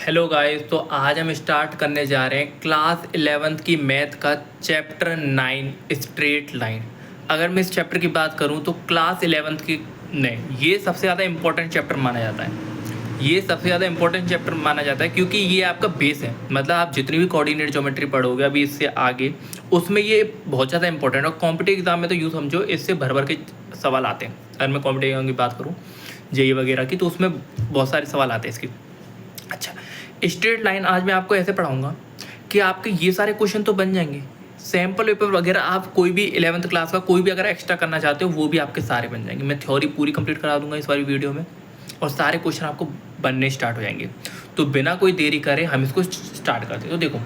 Hello guys, तो आज हम स्टार्ट करने जा रहे हैं क्लास 11th की मैथ का चैप्टर 9 स्ट्रेट लाइन। अगर मैं इस चैप्टर की बात करूं तो क्लास 11th की नहीं, ये सबसे ज़्यादा इम्पोर्टेंट चैप्टर माना जाता है। ये सबसे ज़्यादा इम्पोर्टेंट चैप्टर माना जाता है क्योंकि ये आपका बेस है। मतलब आप जितनी भी कोऑर्डिनेट ज्योमेट्री पढ़ोगे अभी इससे आगे, उसमें ये बहुत ज़्यादा इंपॉर्टेंट है। और कॉम्पिटिटिव एग्जाम में तो यूँ समझो इससे भर भर के सवाल आते हैं। अगर मैं कॉम्पिटिटिव एग्जाम की बात करूँ जेई वगैरह की, तो उसमें बहुत सारे सवाल आते हैं इसकी। अच्छा, स्ट्रेट लाइन आज मैं आपको ऐसे पढ़ाऊंगा कि आपके ये सारे क्वेश्चन तो बन जाएंगे। सैम्पल पेपर वगैरह आप कोई भी 11th क्लास का कोई भी अगर एक्स्ट्रा करना चाहते हो वो भी आपके सारे बन जाएंगे। मैं थ्योरी पूरी कंप्लीट करा दूंगा इस वाली वीडियो में और सारे क्वेश्चन आपको बनने स्टार्ट हो जाएंगे। तो बिना कोई देरी करे हम इसको स्टार्ट करते हैं। तो देखो,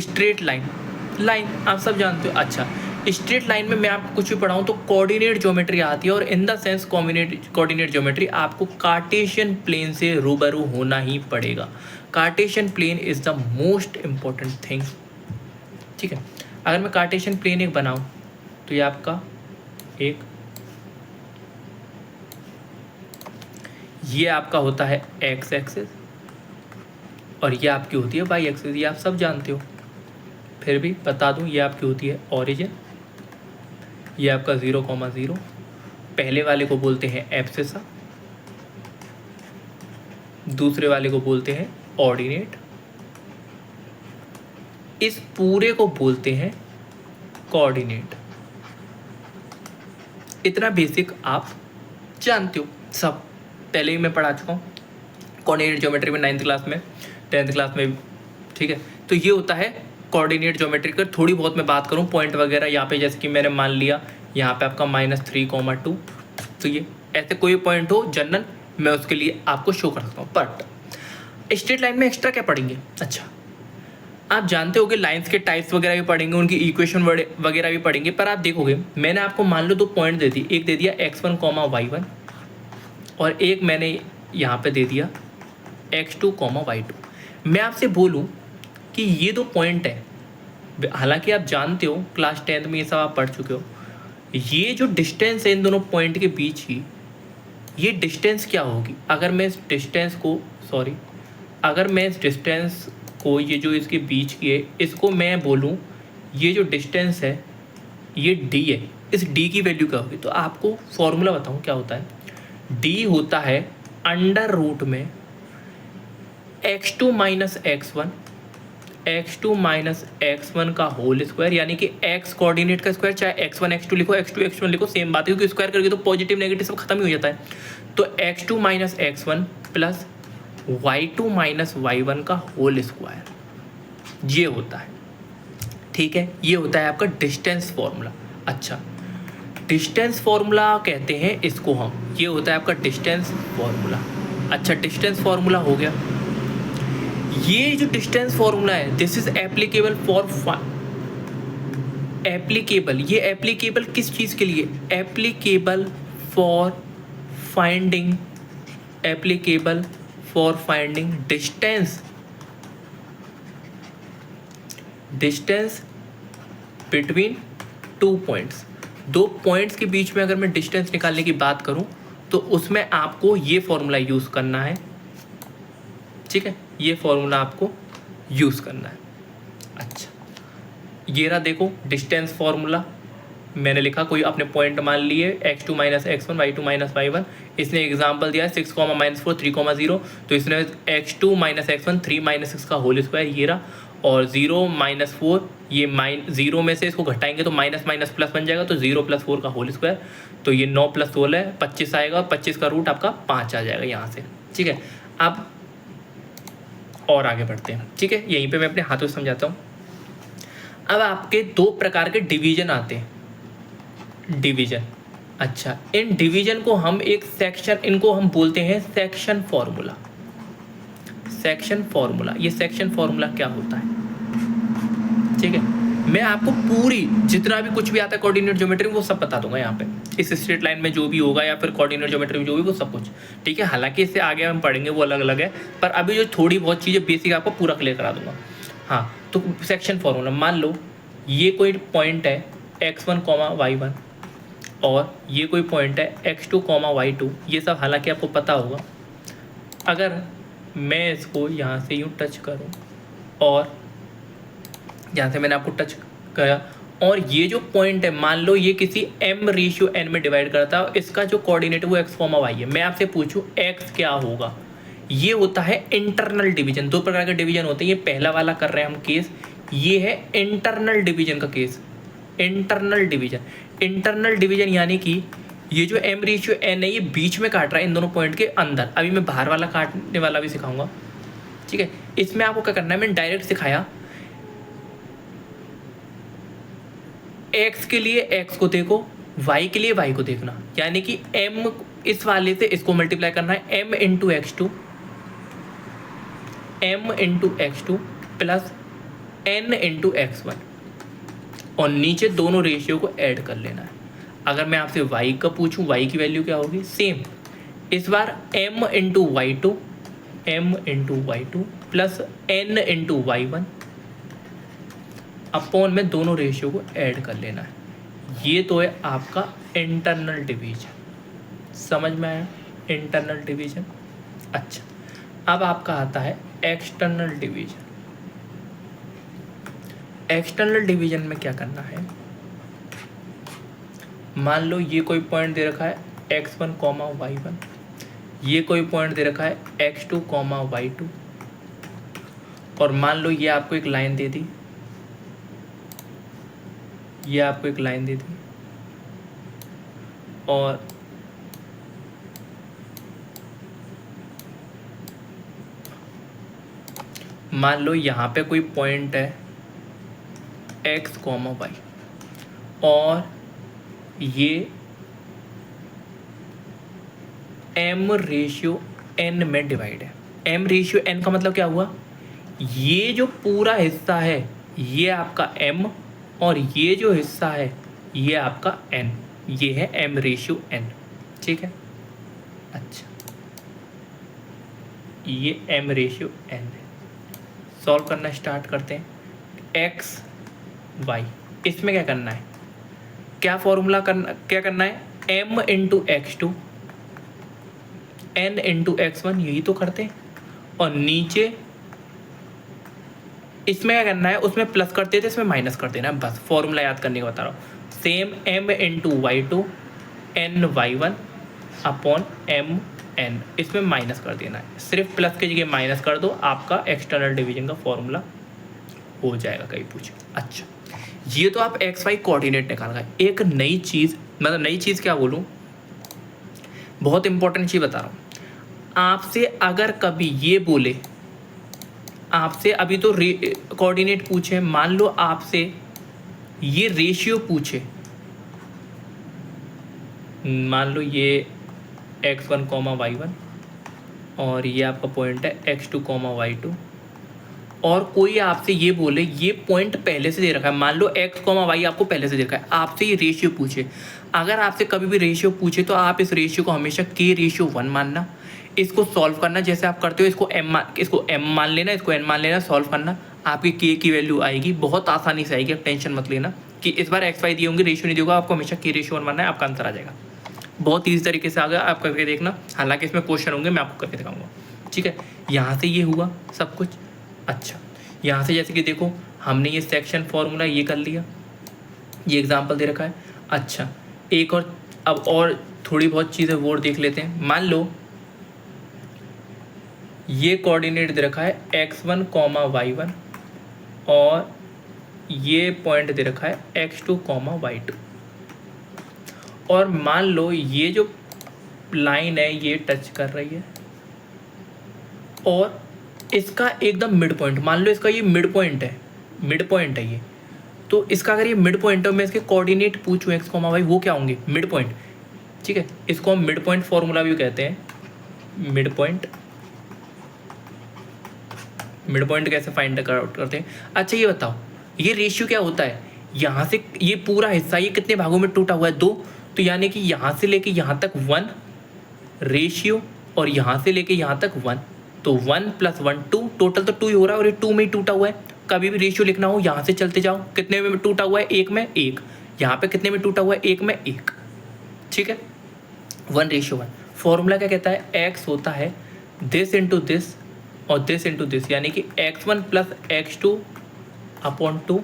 स्ट्रेट लाइन आप सब जानते हो। अच्छा, स्ट्रेट लाइन में मैं आपको कुछ भी पढ़ाऊँ तो कोऑर्डिनेट ज्योमेट्री आती है, और in the sense coordinate geometry आपको कार्टेशियन प्लेन से रूबरू होना ही पड़ेगा। Cartesian plane is the most important thing. ठीक है, अगर मैं कार्टेशियन प्लेन एक बनाऊं तो ये आपका ये आपका होता है एक्स एक्सिस और ये आपकी होती है वाई एक्सिस। ये आप सब जानते हो, फिर भी बता दूं, ये आपकी होती है ओरिजिन। ये आपका 0,0, पहले वाले को बोलते हैं एब्सिसा, दूसरे वाले को बोलते हैं ऑर्डिनेट, इस पूरे को बोलते हैं कोऑर्डिनेट। इतना बेसिक आप जानते हो सब, पहले ही मैं पढ़ा चुका हूँ कोऑर्डिनेट ज्योमेट्री में 9th क्लास में, 10th क्लास में। ठीक है, तो ये होता है कोऑर्डिनेट ज्योमेट्री का। थोड़ी बहुत मैं बात करूँ पॉइंट वगैरह, यहाँ पे जैसे कि मैंने मान लिया यहाँ पे आपका -3,2, तो ये ऐसे कोई पॉइंट हो जनरल, मैं उसके लिए आपको शो कर सकता हूँ। बट स्ट्रेट लाइन में एक्स्ट्रा क्या पढ़ेंगे? अच्छा, आप जानते हो कि लाइंस के टाइप्स वगैरह भी पढ़ेंगे, उनकी इक्वेशन वगैरह भी पढ़ेंगे। पर आप देखोगे मैंने आपको मान लो 2 पॉइंट दे दी, एक दे दिया x1, y1 और एक मैंने यहाँ पे दे दिया x2, y2। मैं आपसे बोलूँ कि ये 2 पॉइंट है, हालांकि आप जानते हो क्लास 10th में ये सब आप पढ़ चुके हो, ये जो डिस्टेंस है इन दोनों पॉइंट के बीच की, ये डिस्टेंस क्या होगी? अगर मैं इस डिस्टेंस को ये जो इसके बीच की है इसको मैं बोलूँ ये जो डिस्टेंस है ये d है, इस d की वैल्यू क्या होगी? तो आपको फॉर्मूला बताऊँ क्या होता है। d होता है अंडर रूट में x2 माइनस x1 का होल स्क्वायर, यानी कि x कोऑर्डिनेट का स्क्वायर, चाहे x1 x2 लिखो, x2 x1 लिखो, सेम बात है क्योंकि स्क्वायर करके तो पॉजिटिव नेगेटिव सब खत्म ही हो जाता है। तो x2 minus x1 plus y2 minus y1 का होल स्क्वायर, ये होता है। ठीक है, ये होता है आपका डिस्टेंस फॉर्मूला। अच्छा, डिस्टेंस फॉर्मूला कहते हैं इसको हम, ये होता है आपका डिस्टेंस फॉर्मूला। अच्छा, डिस्टेंस फॉर्मूला हो गया। ये जो डिस्टेंस फॉर्मूला है दिस इज एप्लीकेबल ये एप्लीकेबल किस चीज़ के लिए? Applicable for finding distance between 2 points. 2 points के बीच में अगर मैं डिस्टेंस निकालने की बात करूं तो उसमें आपको ये फॉर्मूला यूज़ करना है। ठीक है, ये फॉर्मूला आपको यूज़ करना है। अच्छा, ये रहा, देखो डिस्टेंस फॉर्मूला मैंने लिखा, कोई अपने पॉइंट मान लिए x2 minus x1, y2 minus y1। इसने एग्जाम्पल दिया है 6, -4, 3,0, तो इसने x2 माइनस x1 3 माइनस 6 का होल स्क्वायर ये रहा, और 0 - 4, ये 0 में से इसको घटाएंगे तो माइनस माइनस प्लस बन जाएगा, तो 0 + 4 का होल स्क्वायर, तो ये 9 + 16 है 25 आएगा, 25 का रूट आपका 5 आ जाएगा यहाँ से। ठीक है, अब और आगे बढ़ते हैं। ठीक है, यहीं पे मैं अपने हाथों से समझाता हूँ। अब आपके 2 प्रकार के डिवीजन आते हैं, डिवीजन। अच्छा, इन डिवीजन को हम इनको हम बोलते हैं सेक्शन फॉर्मूला। ये सेक्शन फॉर्मूला क्या होता है? ठीक है, मैं आपको पूरी जितना भी कुछ भी आता है कोऑर्डिनेट ज्योमेट्री वो सब बता दूंगा यहाँ पे, इस स्ट्रेट लाइन में जो भी होगा या फिर कोऑर्डिनेट ज्योमेट्री में जो भी, वो सब कुछ। ठीक है, हालांकि इससे आगे हम पढ़ेंगे वो अलग अलग है, पर अभी जो थोड़ी बहुत चीज़ें बेसिक आपको पूरा क्लियर करा दूंगा। हाँ, तो सेक्शन फॉर्मूला, मान लो ये कोई पॉइंट है x1, y1 और ये कोई पॉइंट है x2, y2, ये सब हालांकि आपको पता होगा। अगर मैं इसको यहाँ से यूँ टच करूँ और यहाँ से मैंने आपको टच करा, और ये जो पॉइंट है मान लो ये किसी m/n में डिवाइड करता है, इसका जो कोऑर्डिनेट है वो x, y है। मैं आपसे पूछूं x क्या होगा, ये होता है इंटरनल डिवीजन। दो प्रकार के डिवीजन होते हैं, ये पहला वाला कर रहे हैं हम केस, ये है इंटरनल डिवीजन का केस। इंटरनल डिवीजन यानी कि ये जो m/n है ये बीच में काट रहा है इन दोनों पॉइंट के अंदर। अभी मैं बाहर वाला काटने वाला भी सिखाऊंगा, ठीक है। इसमें आपको क्या करना है, मैंने डायरेक्ट सिखाया, x के लिए x को देखो, y के लिए y को देखना, यानी कि m इस वाले से इसको मल्टीप्लाई करना है, m into x2 plus n into x1, और नीचे दोनों रेशियो को ऐड कर लेना है। अगर मैं आपसे y का पूछूं, y की वैल्यू क्या होगी, सेम इस बार m into y2 plus n into y1 upon में दोनों रेशियो को ऐड कर लेना है। ये तो है आपका इंटरनल डिवीजन, समझ में आया इंटरनल डिवीजन। अच्छा, अब आपका आता है एक्सटर्नल डिवीजन। एक्सटर्नल डिवीजन में क्या करना है, मान लो ये कोई पॉइंट दे रखा है x1, y1, ये कोई पॉइंट दे रखा है x2, y2, और मान लो ये आपको एक लाइन दे दी, ये आपको एक लाइन दे दी, और मान लो यहाँ पे कोई पॉइंट है x, y, और ये m/n में डिवाइड है। m/n का मतलब क्या हुआ, ये जो पूरा हिस्सा है ये आपका m, और ये जो हिस्सा है ये आपका n, ये है m/n, ठीक है। अच्छा, ये m/n है। सॉल्व करना स्टार्ट करते हैं। x, y, इसमें क्या करना है, क्या फॉर्मूला करना है, m into x2 n into x1, यही तो करते हैं, और नीचे इसमें क्या करना है, उसमें प्लस करते थे, इसमें माइनस कर देना है, बस फॉर्मूला याद करने को बता रहा हूँ। Same m into y2 n y1 upon m/n, इसमें माइनस कर देना है, सिर्फ प्लस की जगह माइनस कर दो, आपका एक्सटर्नल डिवीजन का फॉर्मूला हो जाएगा कहीं पूछे। अच्छा, ये तो आप एक्स वाई कोऑर्डिनेट निकाल गए। एक नई चीज़, मतलब नई चीज़ क्या बोलूँ, बहुत इंपॉर्टेंट चीज़ बता रहा हूँ आपसे। अगर कभी ये बोले, आपसे अभी तो कोऑर्डिनेट पूछे, मान लो आपसे ये रेशियो पूछे, मान लो ये x1, y1, और ये आपका पॉइंट है x2, y2, और कोई आपसे ये बोले, ये पॉइंट पहले से दे रखा है, मान लो x, y आपको पहले से दे रखा है, आपसे ये रेशियो पूछे। अगर आपसे कभी भी रेशियो पूछे तो आप इस रेशियो को हमेशा k/1 मानना, इसको सॉल्व करना जैसे आप करते हो, इसको m मान लेना, इसको n मान लेना, सॉल्व करना, आपकी k की वैल्यू आएगी, बहुत आसानी से आएगी, टेंशन मत लेना कि इस बार x y दिए होंगे, रेशियो नहीं दिया होगा, आपको हमेशा k/1 मानना है, आपका आंसर आ जाएगा। बहुत ईजी तरीके से आ गया, आप करके देखना, हालांकि इसमें क्वेश्चन होंगे, मैं आपको करके दिखाऊंगा, ठीक है। यहाँ से ये हुआ सब कुछ। अच्छा, यहाँ से जैसे कि देखो, हमने ये सेक्शन फॉर्मूला ये कर लिया, ये एग्जाम्पल दे रखा है। अच्छा, एक और, अब और थोड़ी बहुत चीज़ें वो देख लेते हैं। मान लो ये कोऑर्डिनेट दे रखा है x1, y1, और ये पॉइंट दे रखा है x2, y2, और मान लो ये जो लाइन है ये टच कर रही है, और इसका एकदम मिड पॉइंट, मान लो इसका ये मिड पॉइंट है ये, तो इसका अगर ये मिड पॉइंट है, मैं इसके कोऑर्डिनेट पूछूं x, y, वो क्या होंगे, मिड पॉइंट, ठीक है। इसको हम मिड पॉइंट फॉर्मूला भी कहते हैं, मिड पॉइंट कैसे फाइंड आउट करते हैं। अच्छा, ये बताओ, ये रेशियो क्या होता है, यहाँ से ये पूरा हिस्सा ये कितने भागों में टूटा हुआ है, 2, तो यानी कि यहाँ से लेके यहाँ तक 1 रेशियो, और यहाँ से लेके यहाँ तक 1, तो 1 + 1 2, टोटल तो 2 ही हो रहा है, और ये 2 में ही टूटा हुआ है। कभी भी रेशियो लिखना हो यहाँ से चलते जाओ, कितने में टूटा हुआ है, 1 में 1, यहाँ पे कितने में टूटा हुआ है, 1 में 1, ठीक है, 1/1। फॉर्मूला क्या कहता है, x होता है दिस इंटू दिस और दिस इंटू दिस, यानी कि x1 प्लस x2 अपॉन 2,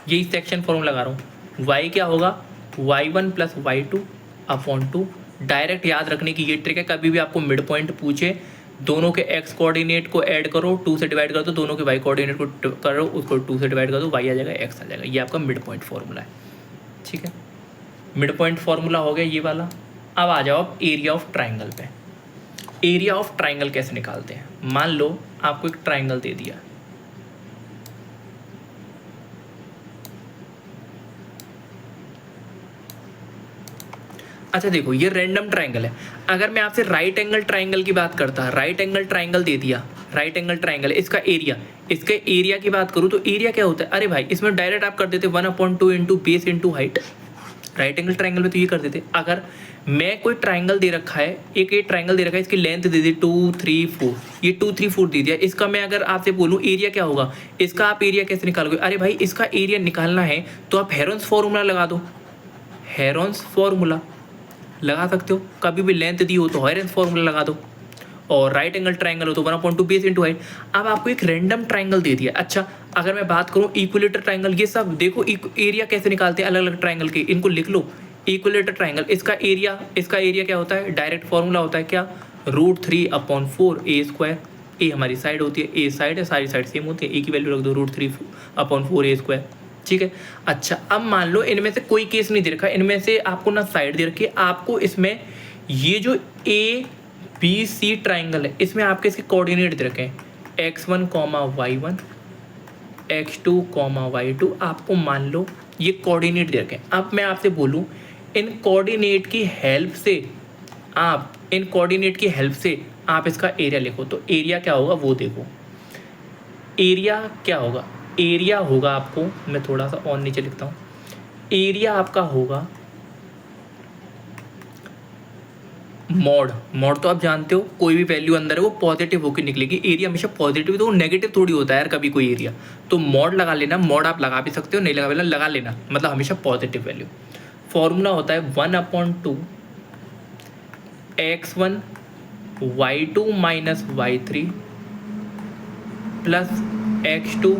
यही सेक्शन फॉर्मूला लगा रहा हूँ। y क्या होगा, y1 plus y2 upon 2। Direct याद रखने की ये ट्रिक है, कभी भी आपको मिड पॉइंट पूछे, दोनों के x कोऑर्डिनेट को ऐड करो, 2 से डिवाइड कर दो, दोनों के y कोऑर्डिनेट को करो, उसको 2 से डिवाइड कर दो, y आ जाएगा, x आ जाएगा। ये आपका मिड पॉइंट फार्मूला है, ठीक है। मिड पॉइंट फार्मूला हो गया ये वाला। अब आ जाओ आप एरिया ऑफ ट्राइंगल पे। एरिया ऑफ ट्राइंगल कैसे निकालते हैं, मान लो आपको एक ट्राइंगल दे दिया, अच्छा देखो ये रैंडम ट्राइंगल है। अगर मैं आपसे राइट एंगल ट्राइंगल की बात करता, राइट एंगल ट्राइंगल दे दिया, राइट एंगल ट्राइंगल इसका एरिया, इसके एरिया की बात करूँ तो एरिया क्या होता है, अरे भाई इसमें डायरेक्ट आप कर देते 1/2 into base into height. Right angle triangle में तो ये कर देते। अगर मैं कोई ट्राइंगल दे रखा है, एक ये ट्राइंगल दे रखा है, इसकी लेंथ दे दी 2 3 4, ये 2 3 4 दे दिया, इसका मैं अगर आपसे बोलूँ एरिया क्या होगा, इसका आप एरिया कैसे निकालोगे, अरे भाई इसका एरिया निकालना है तो आप हेरोन्स फार्मूला लगा दो, हेरोन्स फार्मूला लगा सकते हो। कभी भी लेंथ दी हो तो हेरोन्स फार्मूला लगा दो, और राइट एंगल ट्राइंगल हो तो 1/2 बेस इंटू हाइट। अब आपको एक रैंडम ट्राइंगल दे दिया। अच्छा अगर मैं बात करूँ इक्विलेटर ट्राइंगल, ये सब देखो एरिया कैसे निकालते हैं अलग अलग ट्राइंगल के, इनको लिख लो। इक्विलेटर ट्राइंगल, इसका एरिया क्या होता है, डायरेक्ट फार्मूला होता है क्या, √3/4 a²। ए हमारी साइड होती है, ए साइड है, सारी साइड सेम होती है, ए की वैल्यू रख दो √3/4 a², ठीक है। अच्छा अब मान लो इनमें से कोई केस नहीं दे रखा, इनमें से आपको ना साइड दे रखी है, आपको इसमें ये जो ABC ट्राइंगल है इसमें आपके इसके कोऑर्डिनेट दे रखे हैं x1, y1, x2, y2, आपको मान लो ये कोऑर्डिनेट दे रखे हैं। अब मैं आपसे बोलूँ इन कोऑर्डिनेट की हेल्प से आप इसका एरिया लिखो, तो एरिया क्या होगा वो देखो। एरिया क्या होगा, एरिया होगा आपको, मैं थोड़ा सा और नीचे लिखता हूँ, एरिया आपका होगा मॉड तो आप जानते हो कोई भी वैल्यू अंदर है वो पॉजिटिव होकर निकलेगी, एरिया हमेशा पॉजिटिव, तो वो नेगेटिव थोड़ी होता है यार कभी कोई एरिया, तो मॉड लगा लेना, मॉड आप लगा भी सकते हो, नहीं लगा लेना, मतलब हमेशा पॉजिटिव वैल्यू। फॉर्मूला होता है 1/2 x1 y2 minus y3 plus x2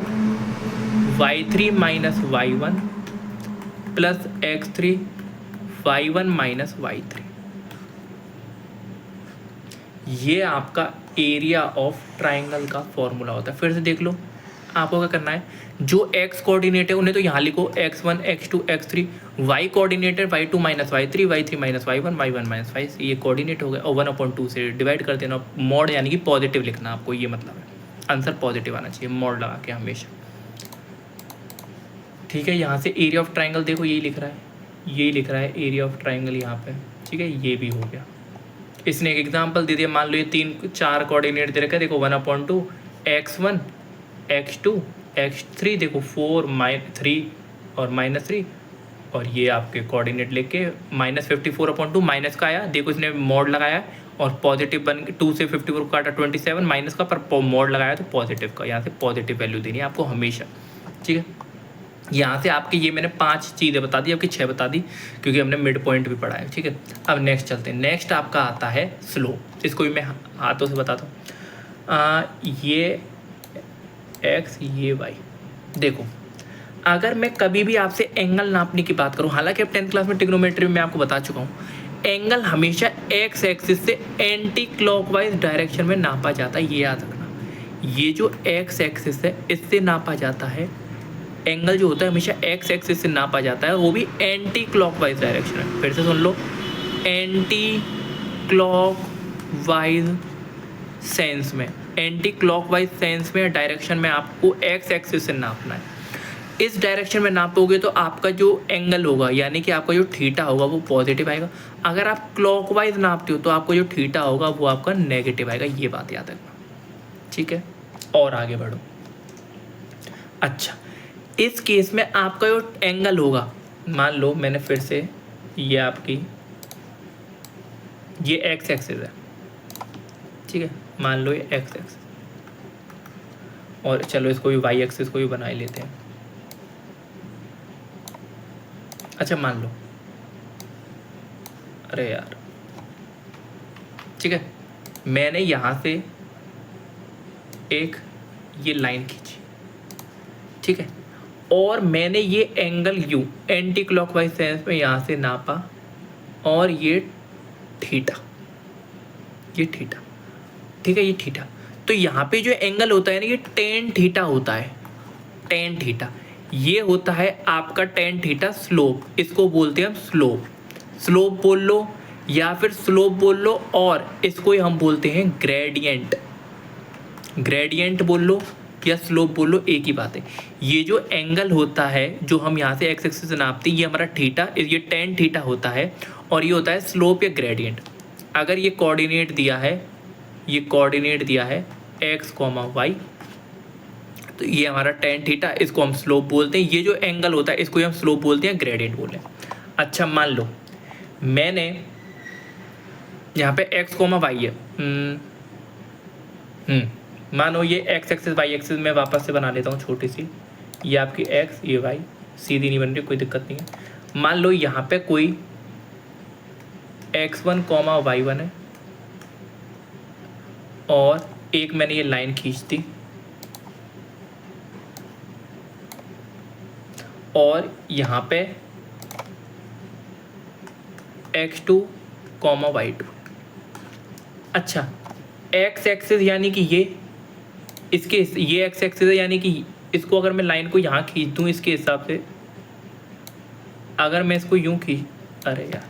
y3 minus y1 plus x3 y1 minus y3। ये आपका एरिया ऑफ ट्राइंगल का फॉर्मूला होता है। फिर से देख लो, आपको क्या करना है, जो x कोऑर्डिनेट है उन्हें तो यहाँ लिखो x1 x2 x3, y coordinate है y2 minus y3 y3 minus y1 y1 minus y, ये कोऑर्डिनेट हो गया, और 1/2 से डिवाइड कर देना, मॉड यानी कि पॉजिटिव लिखना आपको, ये मतलब है आंसर पॉजिटिव आना चाहिए मॉड लगा के हमेशा, ठीक है। यहाँ से एरिया ऑफ ट्राइंगल देखो यही लिख रहा है एरिया ऑफ ट्राइंगल यहाँ पे, ठीक है, ये भी हो गया। इसने एक एग्जांपल दे दिया, मान लो ये 3-4 कोऑर्डिनेट दे रखा है, देखो 1/2 x1 x2 x3, देखो 4 और -3, और ये आपके कोऑर्डिनेट लेके -54/2 माइनस का आया, देखो इसने मॉड लगाया और पॉजिटिव बन 2 से 54 को काटा 27 माइनस का, पर मॉड लगाया तो पॉजिटिव का, यहाँ से पॉजिटिव वैल्यू देनी है आपको हमेशा, ठीक है। यहाँ से आपके ये मैंने 5 चीज़ें बता दी, आपकी 6 बता दी क्योंकि हमने मिड पॉइंट भी पढ़ा है, ठीक है। अब नेक्स्ट चलते हैं, नेक्स्ट आपका आता है स्लोप, इसको भी मैं हाथों से बताता हूँ। ये x ये y, देखो अगर मैं कभी भी आपसे एंगल नापने की बात करूँ, हालांकि अब 10th क्लास में ट्रिग्नोमेट्री में मैं आपको बता चुका हूँ, एंगल हमेशा x एक्सिस से एंटी क्लॉकवाइज डायरेक्शन में नापा जाता है, ये याद रखना। ये जो x एक्सिस है इससे नापा जाता है, एंगल जो होता है हमेशा x एक्सिस से नापा जाता है, वो भी एंटी क्लॉकवाइज डायरेक्शन में। फिर से सुन लो, एंटी क्लॉकवाइज सेंस में, एंटी क्लॉकवाइज सेंस में डायरेक्शन में आपको x एक्सिस से नापना है। इस डायरेक्शन में नापोगे तो आपका जो एंगल होगा यानी कि आपका जो थीटा होगा वो पॉजिटिव आएगा, अगर आप क्लॉकवाइज नापते हो तो आपको जो थीटा होगा वो आपका नेगेटिव आएगा, ये बात याद रखना, ठीक है। और आगे बढ़ो। अच्छा इस केस में आपका जो एंगल होगा, मान लो मैंने फिर से ये आपकी ये x एक्सिस है, ठीक है, मान लो ये x एक्सिस, और चलो इसको भी y एक्सिस को भी बना ही लेते हैं। अच्छा मान लो, अरे यार, ठीक है, मैंने यहाँ से एक ये लाइन खींची, ठीक है, और मैंने ये angle you anti clockwise sense में यहाँ से नापा, और ये थीटा, ये थीटा, ठीक है, ये थीटा। तो यहाँ पे जो एंगल होता है ना, ये टेन थीटा होता है, टेन थीटा। ये होता है आपका टेन थीटा स्लोप, इसको बोलते हैं हम स्लोप। स्लोप बोल लो या फिर स्लोप बोल लो, और इसको ही हम बोलते हैं ग्रेडियंट। ग्रेडियंट बोल लो या स्लोप बोल लो, एक ही बात है। ये जो एंगल होता है जो हम यहाँ से एक्स एक्सिस से नापते हैं, ये हमारा थीटा, ये टेन थीटा होता है, और ये होता है स्लोप या ग्रेडियंट। अगर ये कोऑर्डिनेट दिया है, ये कोऑर्डिनेट दिया है एक्स कॉमा वाई, तो ये हमारा टेन थीटा, इसको हम स्लोप बोलते हैं। ये जो एंगल होता है इसको हम स्लोप बोलते हैं, ग्रेडियंट बोलते हैं। अच्छा, मान लो मैंने यहाँ पे एक्स कोमा वाई है, मानो ये एक्स एक्सिस वाई एक्सिस मैं वापस से बना लेता हूँ छोटी सी, ये आपकी एक्स, ये वाई, सीधी नहीं बन रही, कोई दिक्कत नहीं है। मान लो यहाँ पे कोई x1 कॉमा y1 है, और एक मैंने ये लाइन खींच दी, और यहाँ पे x2 कॉमा y2। अच्छा, x एक्सिस यानी कि ये इसके, ये x एक्सिस है, यानी कि इसको अगर मैं लाइन को यहाँ खींच दूँ इसके हिसाब से, अगर मैं इसको यूँ अरे यार,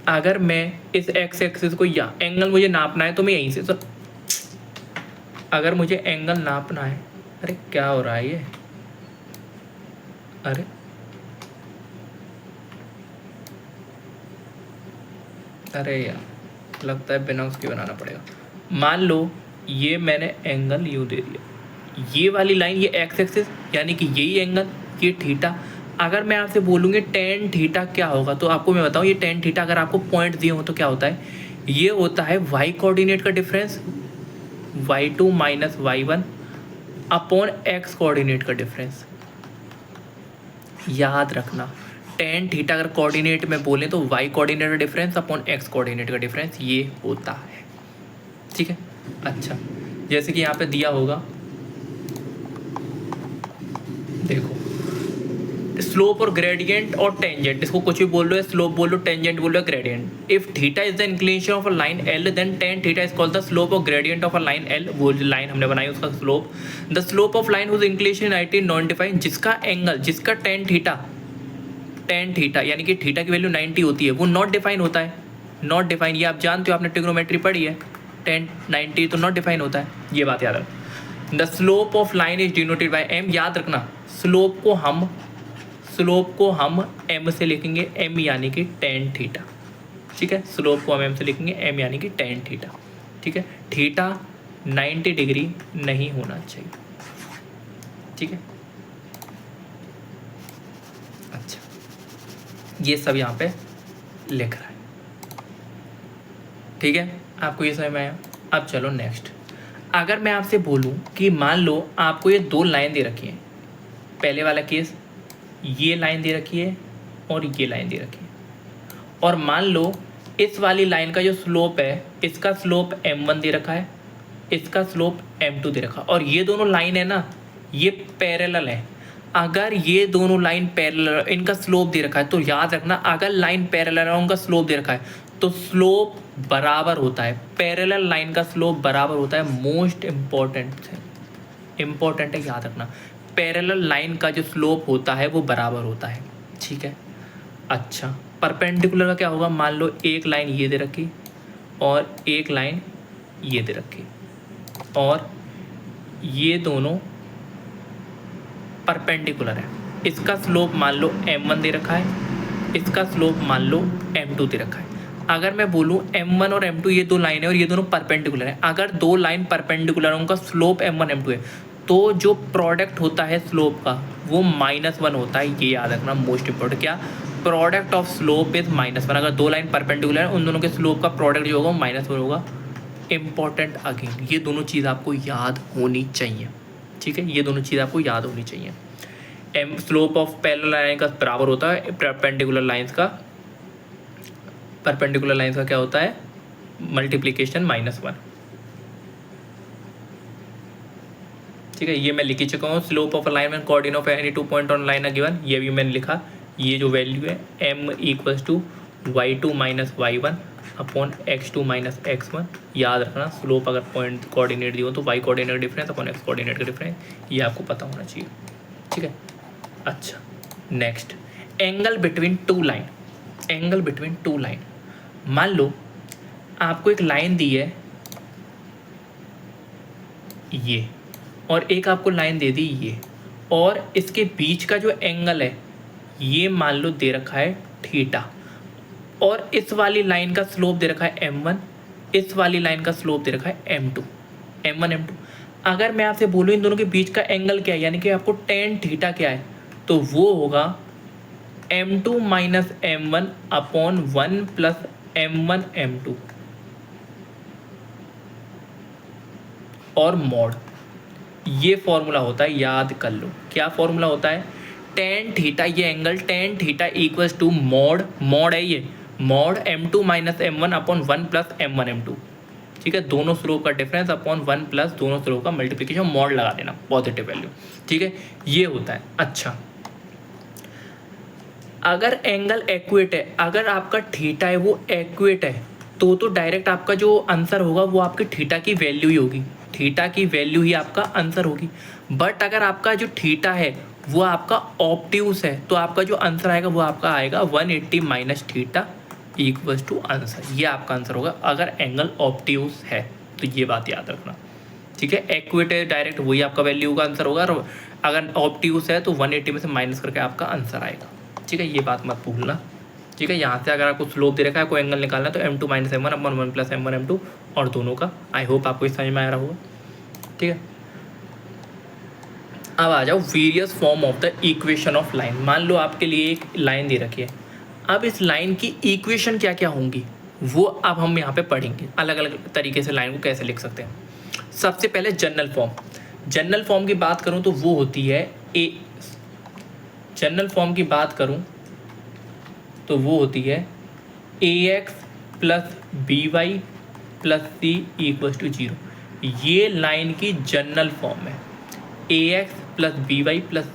अगर मैं इस x एक्सिस को यहाँ, एंगल मुझे नापना है तो मैं यहीं से, अगर मुझे एंगल नापना है, अरे क्या हो रहा है ये, अरे अरे यार, लगता है बिना उसके बनाना पड़ेगा। मान लो ये मैंने एंगल यू दे दिया, ये वाली लाइन, ये एक्स एक्सिस यानी कि यही एंगल, ये थीटा। अगर मैं आपसे बोलूँगी टेन थीटा क्या होगा, तो आपको मैं बताऊँ, ये टेन थीटा अगर आपको पॉइंट दिए हो तो क्या होता है, ये होता है वाई कोऑर्डिनेट का difference, y2 minus y1 upon x coordinate का डिफरेंस। याद रखना, टेन थीटा अगर कोऑर्डिनेट में बोले तो y कोऑर्डिनेट का डिफरेंस अपॉन x कोऑर्डिनेट का डिफरेंस ये होता है, ठीक है। अच्छा, जैसे कि यहाँ पे दिया होगा, देखो, स्लोप और ग्रेडियंट और टेंजेंट, इसको कुछ भी बोल लो, स्लोप बोल लो, टेंजेंट बोल लो, gradient. If theta is the inclination of a line L, then tan theta is called the slope और gradient of a line L. वो लाइन हमने बनाई उसका slope. The slope of line whose inclination 90 non defined, जिसका angle, जिसका tan theta यानी कि theta की वैल्यू 90 होती है, वो नॉट डिफाइन होता है। नॉट डिफाइन, ये आप जानते हो, आपने ट्रिग्नोमेट्री पढ़ी है, 10 90 तो नॉट डिफाइन होता है, ये बात याद रखो। The slope of line is denoted by M, याद रखना, स्लोप को हम m से लिखेंगे, m यानी कि टेन थीटा, ठीक है। स्लोप को हम m से लिखेंगे, m यानी कि टेन थीटा, ठीक है। थीटा 90 डिग्री नहीं होना चाहिए, ठीक है। अच्छा, ये सब यहाँ पे लिख रहा है, ठीक है, आपको ये समझ में आया। अब चलो नेक्स्ट, अगर मैं आपसे बोलूँ कि मान लो आपको ये दो लाइन दे रखी है, पहले वाला केस, ये लाइन दे रखी है और ये लाइन दे रखी है, और मान लो इस वाली लाइन का जो स्लोप है, इसका स्लोप m1 दे रखा है, इसका स्लोप m2 दे रखा है, और ये दोनों लाइन है ना, ये पैरेलल है। अगर ये दोनों लाइन पैरेलल, इनका स्लोप दे रखा है, तो याद रखना, अगर लाइन पैरेलल है, उनका स्लोप दे रखा है, तो स्लोप बराबर होता है, पैरेलल लाइन का स्लोप बराबर होता है। मोस्ट इम्पॉर्टेंट है, याद रखना, पैरेलल लाइन का जो स्लोप होता है वो बराबर होता है, ठीक है। अच्छा, परपेंडिकुलर का क्या होगा, मान लो एक लाइन ये दे रखी और एक लाइन ये दे रखी, और ये दोनों परपेंडिकुलर है। इसका स्लोप मान लो m1 दे रखा है, इसका स्लोप मान लो m2 दे रखा है। अगर मैं बोलूँ m1 और m2 ये दो लाइन है और ये दोनों परपेंडिकुलर है, अगर दो लाइन परपेंडिकुलर है, उनका स्लोप m1 m2 है, तो जो प्रोडक्ट होता है स्लोप का वो -1 होता है, ये याद रखना, मोस्ट इंपॉर्टेंट। क्या, प्रोडक्ट ऑफ स्लोप इज -1। अगर दो लाइन परपेंडिकुलर है, उन दोनों के स्लोप का प्रोडक्ट जो होगा वो -1 होगा। इंपॉर्टेंट अगेन, ये दोनों चीज़ आपको याद होनी चाहिए, ठीक है, ये दोनों चीज़ आपको याद होनी चाहिए। स्लोप ऑफ पैरेलल लाइन का बराबर होता है परपेंडिकुलर लाइंस का, क्या होता है, मल्टीप्लिकेशन -1। ठीक है, ये मैं लिख ही चुका हूँ। Slope of a line when coordinate of any 2 point on line are given, ये भी मैंने लिखा। ये जो वैल्यू है m equals to y2 minus y1 upon x2 minus x1। याद रखना स्लोप अगर पॉइंट कोऑर्डिनेट दिए हो तो y coordinate difference upon x coordinate का डिफरेंस, ये आपको पता होना चाहिए। ठीक है, अच्छा next, angle between two line. Angle between two line, मान लो आपको एक लाइन दी है ये, और एक आपको लाइन दे दी ये, और इसके बीच का जो एंगल है ये मान लो दे रखा है थीटा, और इस वाली लाइन का स्लोप दे रखा है m1, इस वाली लाइन का स्लोप दे रखा है m2, m1 m2। अगर मैं आपसे बोलूँ इन दोनों के बीच का एंगल क्या है, यानी कि आपको टेन थीटा क्या है, तो वो होगा m2 minus m1 upon 1 plus m1 m2 और मॉड। ये फॉर्मूला होता है, याद कर लो क्या फॉर्मूला होता है, टेन थीटा, ये angle tan theta equals to mod, mod है ये, mod m2 minus m1 upon 1 plus m1 m2। ठीक है, दोनों स्लोप का डिफरेंस अपॉन 1 प्लस दोनों स्लोप का मल्टीप्लिकेशन, मॉड लगा देना पॉजिटिव वैल्यू। ठीक है, ये होता है। अच्छा, अगर एंगल एक्वेट है, अगर आपका थीटा है वो एक्वेट है, तो डायरेक्ट आपका जो आंसर होगा वो आपके थीटा की वैल्यू ही होगी, थीटा की वैल्यू ही आपका आंसर होगी। बट अगर आपका जो थीटा है वो आपका ऑब्ट्यूस है, तो आपका जो आंसर आएगा वो आपका आएगा 180 minus theta equals to answer. ये आपका आंसर होगा अगर एंगल ऑब्ट्यूस है, तो ये बात याद रखना। ठीक है, एक्वेट है डायरेक्ट वही आपका वैल्यू का आंसर होगा, और अगर ऑब्ट्यूस है तो 180 में से माइनस करके आपका आंसर आएगा। ठीक है, ये बात मत भूलना। ठीक है, यहाँ से अगर आपको स्लोप दे रखा है, कोई एंगल निकालना है, तो m2 minus m1 upon 1 plus m1 m2 और दोनों का। आई होप आपको इस समझ में आ रहा होगा। ठीक है, अब आ जाओ various form of the equation of line. मान लो आपके लिए एक लाइन दे रखी है, अब इस लाइन की इक्वेशन क्या क्या होंगी वो अब हम यहाँ पे पढ़ेंगे, अलग अलग तरीके से लाइन को कैसे लिख सकते हैं। सबसे पहले जनरल फॉर्म। जनरल फॉर्म की बात करूँ तो वो होती है जनरल फॉर्म की बात करूँ तो वो होती है ax plus B Y plus c equals to 0। ये लाइन की जनरल फॉर्म है, ax plus B Y plus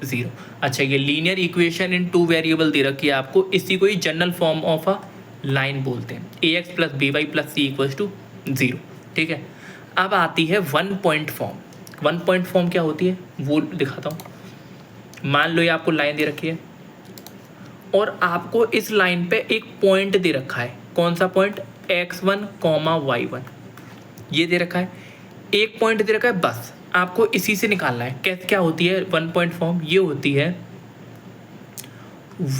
0। अच्छा, ये linear equation in two variable दे रखी है आपको, इसी को ही general form of a line बोलते हैं, ax plus B Y plus c equals to 0। ठीक है, अब आती है one point form. One point form क्या होती है वो दिखाता हूँ। मान लो ये आपको लाइन दे रखी है और आपको इस लाइन पे एक पॉइंट दे रखा है, कौन सा पॉइंट, x1 y1, ये दे रखा है, एक पॉइंट दे रखा है, बस आपको इसी से निकालना है। कैसे क्या होती है वन पॉइंट फॉर्म, ये होती है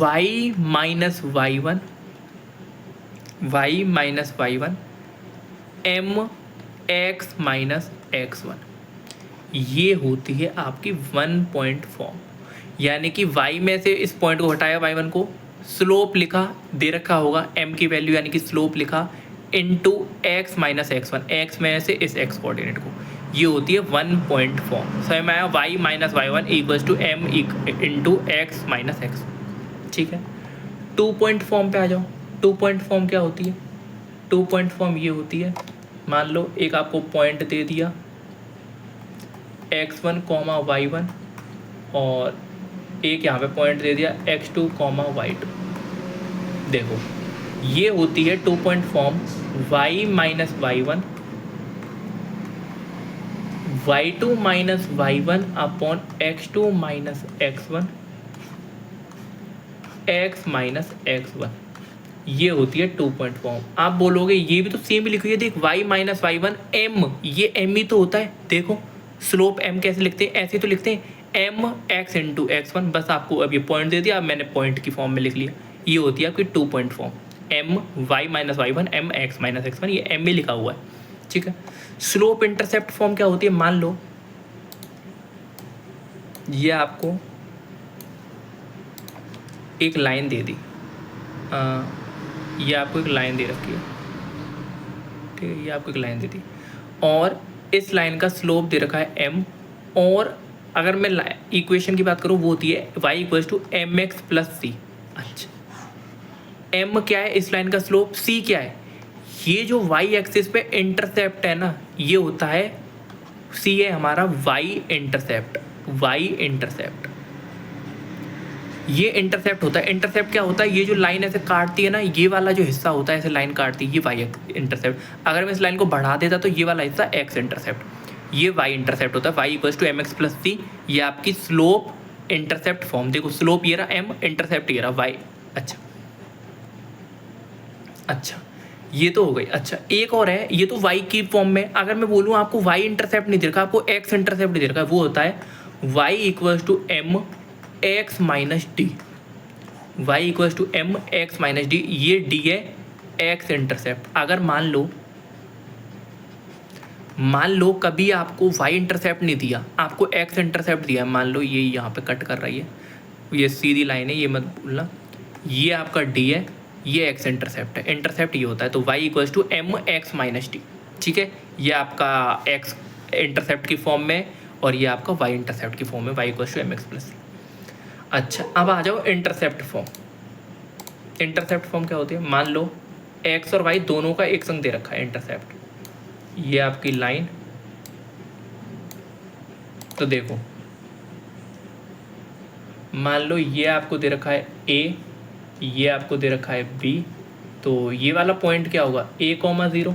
y minus y1 m x minus x1, ये होती है आपकी वन पॉइंट फॉर्म। यानी कि y में से इस पॉइंट को हटाया, y1 को, स्लोप लिखा, दे रखा होगा m की वैल्यू यानी कि स्लोप लिखा, into x minus x1, x में से इस x कोऑर्डिनेट को, ये होती है वन पॉइंट फॉर्म। समझ में आया, y minus y1 equals to m into x minus x। ठीक है, टू पॉइंट फॉर्म पे आ जाओ। टू पॉइंट फॉर्म क्या होती है, टू पॉइंट फॉर्म ये होती है, मान लो एक आपको पॉइंट दे दिया x1 y1 और एक यहाँ पे पॉइंट दे दिया x2 y2। देखो ये होती है two point form, y minus y1 y2 minus y1 upon x2 minus x1 x minus x1, ये होती है टू पॉइंट फॉर्म। आप बोलोगे ये भी तो सेम ही लिखी है, देख y माइनस y1 m, ये m ही तो होता है। देखो स्लोप m कैसे लिखते हैं, ऐसे तो लिखते हैं m x इंटू x1, बस आपको अब ये पॉइंट दे दिया, अब मैंने पॉइंट की फॉर्म में लिख लिया। ये होती है आपकी two point form, m y minus y1 m x minus x1, ये m में लिखा हुआ है। ठीक है, स्लोप इंटरसेप्ट फॉर्म क्या होती है, मान लो ये आपको एक लाइन दे दी, ये आपको एक लाइन दे रखी है, ठीक है, ये आपको एक लाइन दे दी और इस लाइन का स्लोप दे रखा है m, और अगर मैं इक्वेशन की बात करूँ वो होती है y equals to M x plus c. अच्छा, m क्या है इस लाइन का स्लोप, c क्या है, ये जो y एक्सिस पे इंटरसेप्ट है ना, ये होता है सी है हमारा वाई इंटरसेप्ट। वाई इंटरसेप्ट, ये इंटरसेप्ट होता है। इंटरसेप्ट क्या होता है? ये जो लाइन ऐसे काटती है ना, ये वाला जो हिस्सा होता है ऐसे लाइन काटती है, ये वाई इंटरसेप्ट। अगर मैं इस लाइन को बढ़ा देता तो ये वाला हिस्सा एक्स इंटरसेप्ट, ये वाई इंटरसेप्ट होता है। Y equals to M x plus c, ये आपकी स्लोप इंटरसेप्ट फॉर्म। देखो स्लोप ये रहा एम, इंटरसेप्ट ये रहा वाई। अच्छा ये तो हो गई। अच्छा एक और है, ये तो वाई की फॉर्म में। अगर मैं बोलूँ आपको वाई इंटरसेप्ट नहीं दे रखा, आपको एक्स इंटरसेप्ट दे रखा है, वो होता है Y equals to M X minus D. Y equals to M X minus D, ये डी है एक्स इंटरसेप्ट। अगर मान लो कभी आपको वाई इंटरसेप्ट नहीं दिया, आपको एक्स इंटरसेप्ट दिया, मान लो ये यहाँ पे कट कर रही है, ये सीधी लाइन है, ये मत भूलना, ये आपका डी है, ये एक्स इंटरसेप्ट है। इंटरसेप्ट ये होता है, तो Y equals to M X minus D. ठीक है, ये आपका एक्स इंटरसेप्ट की फॉर्म में और ये आपका वाई इंटरसेप्ट की फॉर्म में, y equals to M x plus c. अच्छा अब आ जाओ इंटरसेप्ट फॉर्म। इंटरसेप्ट फॉर्म क्या होती है? मान लो एक्स और वाई दोनों का एक संग दे रखा है इंटरसेप्ट, ये आपकी लाइन। तो देखो मान लो ये आपको दे रखा है ए, ये आपको दे रखा है बी, तो ये वाला पॉइंट क्या होगा? ए कॉमा ज़ीरो,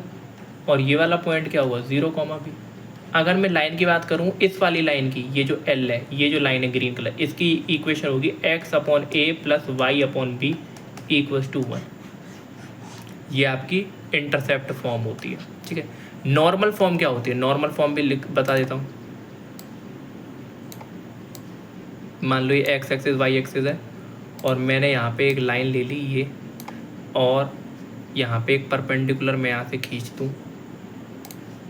और ये वाला पॉइंट क्या होगा? 0 कॉमा बी। अगर मैं लाइन की बात करूँ, इस वाली लाइन की, ये जो एल है, ये जो लाइन है ग्रीन कलर, इसकी इक्वेशन होगी X upon A plus Y upon B equals to 1। ये आपकी इंटरसेप्ट फॉर्म होती है। ठीक है, नॉर्मल फॉर्म क्या होती है? नॉर्मल फॉर्म भी बता देता हूँ। मान लो ये एक्स एक्सिस वाई एक्सिस है, और मैंने यहाँ पे एक लाइन ले ली ये, और यहाँ पे एक परपेंडिकुलर मैं यहाँ से खींच दूँ।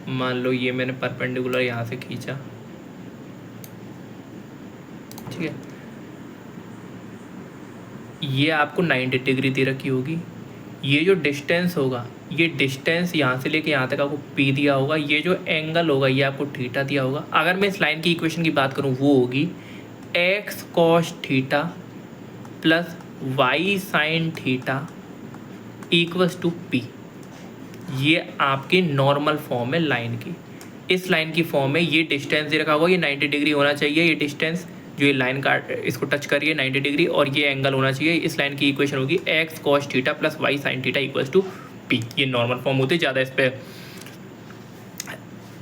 मान लो ये मैंने परपेंडिकुलर यहाँ से खींचा। ठीक है, ये आपको 90 डिग्री दे रखी होगी। ये जो डिस्टेंस होगा, ये डिस्टेंस यहाँ से लेके यहाँ तक आपको पी दिया होगा। ये जो एंगल होगा ये आपको थीटा दिया होगा। अगर मैं इस लाइन की इक्वेशन की बात करूँ, वो होगी X cos theta plus Y sine theta equals to P. ये आपकी नॉर्मल फॉर्म है लाइन की। इस लाइन की फॉर्म में ये डिस्टेंस दे रखा होगा, ये 90 डिग्री होना चाहिए। ये डिस्टेंस जो ये लाइन का इसको टच करिए 90 डिग्री, और ये एंगल होना चाहिए। इस लाइन की इक्वेशन होगी X cos theta plus Y sine theta equals to P. ये नॉर्मल फॉर्म होती है, ज़्यादा इस पर